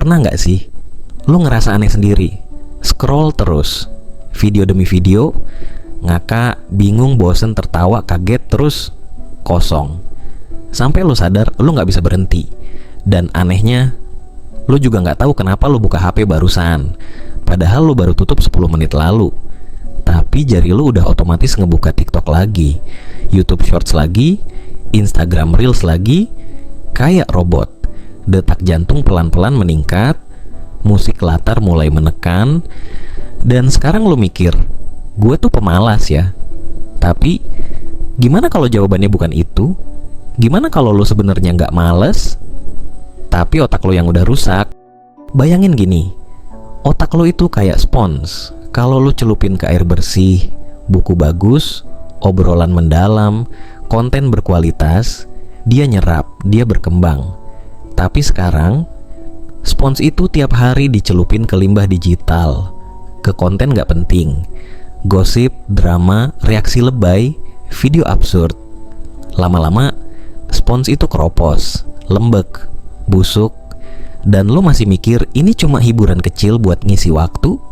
Pernah nggak sih lu ngerasa aneh sendiri? Scroll terus, video demi video, ngakak, bingung, bosen, tertawa, kaget, terus kosong. Sampai lu sadar lu nggak bisa berhenti. Dan anehnya, lu juga nggak tahu kenapa lu buka HP barusan, padahal lu baru tutup 10 menit lalu. Tapi jari lu udah otomatis ngebuka TikTok lagi, YouTube Shorts lagi, Instagram Reels lagi. Kayak robot. Detak jantung pelan-pelan meningkat, musik latar mulai menekan. Dan sekarang lu mikir, gue tuh pemalas ya. Tapi gimana kalau jawabannya bukan itu? Gimana kalau lu sebenarnya nggak males, tapi otak lu yang udah rusak? Bayangin gini, otak lu itu kayak spons. Kalau lu celupin ke air bersih, buku bagus, obrolan mendalam, konten berkualitas, dia nyerap, dia berkembang. Tapi sekarang spons itu tiap hari dicelupin ke limbah digital, ke konten gak penting, gosip, drama, reaksi lebay, video absurd. Lama-lama spons itu keropos, lembek, busuk, dan lo masih mikir ini cuma hiburan kecil buat ngisi waktu,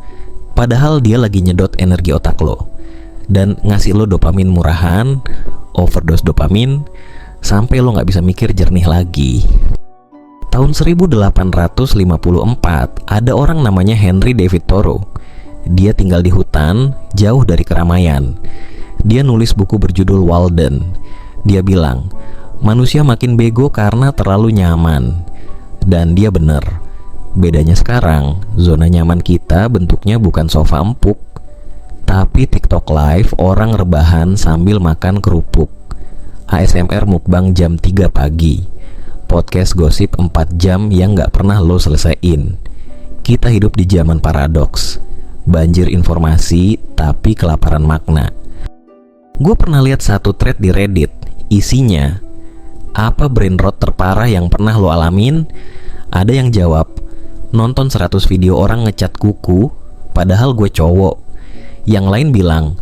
padahal dia lagi nyedot energi otak lo dan ngasih lo dopamin murahan, overdose dopamin, sampai lo gak bisa mikir jernih lagi. Tahun 1854, ada orang namanya Henry David Thoreau. Dia tinggal di hutan, jauh dari keramaian. Dia nulis buku berjudul Walden. Dia bilang, manusia makin bego karena terlalu nyaman. Dan dia bener. Bedanya sekarang, zona nyaman kita bentuknya bukan sofa empuk, tapi TikTok live orang rebahan sambil makan kerupuk, ASMR mukbang jam 3 pagi, podcast gosip 4 jam yang gak pernah lo selesain. Kita hidup di zaman paradoks, banjir informasi tapi kelaparan makna. Gue pernah lihat satu thread di Reddit, isinya, apa brain rot terparah yang pernah lo alamin? Ada yang jawab, nonton 100 video orang ngecat kuku, padahal gue cowok. Yang lain bilang,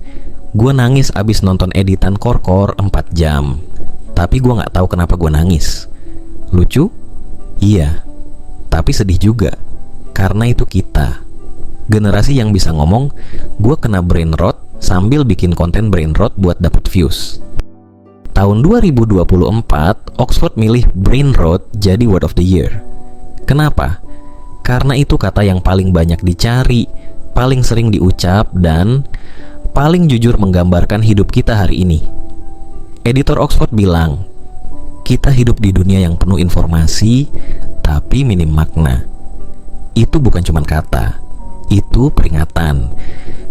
gue nangis abis nonton editan Korkor 4 jam, tapi gue gak tahu kenapa gue nangis. Lucu? Iya. Tapi sedih juga, karena itu kita, generasi yang bisa ngomong, gue kena brain rot sambil bikin konten brain rot buat dapet views. Tahun 2024, Oxford milih brain rot jadi word of the year. Kenapa? Karena itu kata yang paling banyak dicari, paling sering diucap, dan paling jujur menggambarkan hidup kita hari ini. Editor Oxford bilang, kita hidup di dunia yang penuh informasi, tapi minim makna. Itu bukan cuma kata, itu peringatan.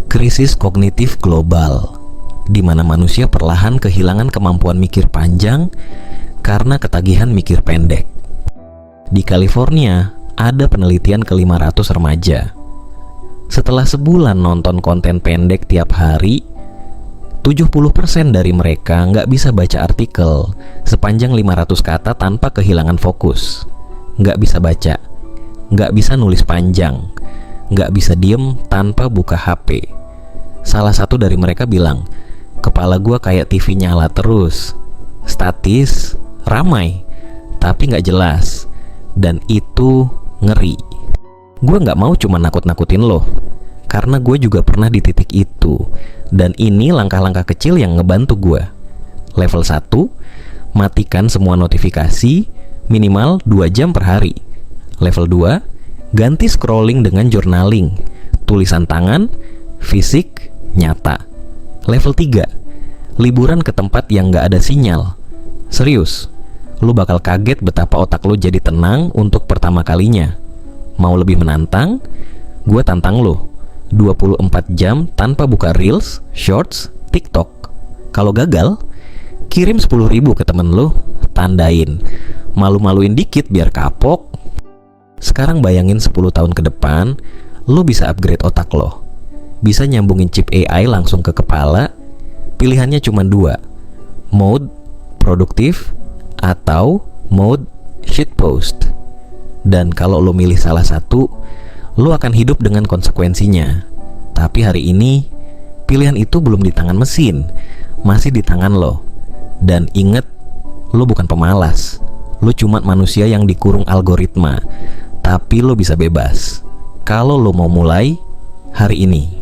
Krisis kognitif global, di mana manusia perlahan kehilangan kemampuan mikir panjang karena ketagihan mikir pendek. Di California, ada penelitian ke 500 remaja. Setelah sebulan nonton konten pendek tiap hari, 70% dari mereka nggak bisa baca artikel sepanjang 500 kata tanpa kehilangan fokus. Nggak bisa baca, nggak bisa nulis panjang, nggak bisa diem tanpa buka HP. Salah satu dari mereka bilang, kepala gua kayak TV nyala terus, statis, ramai, tapi nggak jelas, dan itu ngeri. Gue nggak mau cuma nakut-nakutin lo, karena gue juga pernah di titik itu. Dan ini langkah-langkah kecil yang ngebantu gue. Level 1, matikan semua notifikasi minimal 2 jam per hari. Level 2, ganti scrolling dengan journaling, tulisan tangan, fisik, nyata. Level 3, liburan ke tempat yang gak ada sinyal. Serius, lu bakal kaget betapa otak lu jadi tenang untuk pertama kalinya. Mau lebih menantang? Gue tantang lu 24 jam tanpa buka Reels, Shorts, TikTok. Kalau gagal, kirim 10.000 ke temen lu, tandain, malu-maluin dikit biar kapok. Sekarang bayangin 10 tahun ke depan, lu bisa upgrade otak lo, bisa nyambungin chip AI langsung ke kepala. Pilihannya cuma 2, mode produktif atau mode shitpost. Dan kalau lo milih salah satu, lo akan hidup dengan konsekuensinya. Tapi hari ini, pilihan itu belum di tangan mesin, masih di tangan lo. Dan inget, lo bukan pemalas, lo cuma manusia yang dikurung algoritma. tapi lo bisa bebas kalau lo mau mulai hari ini.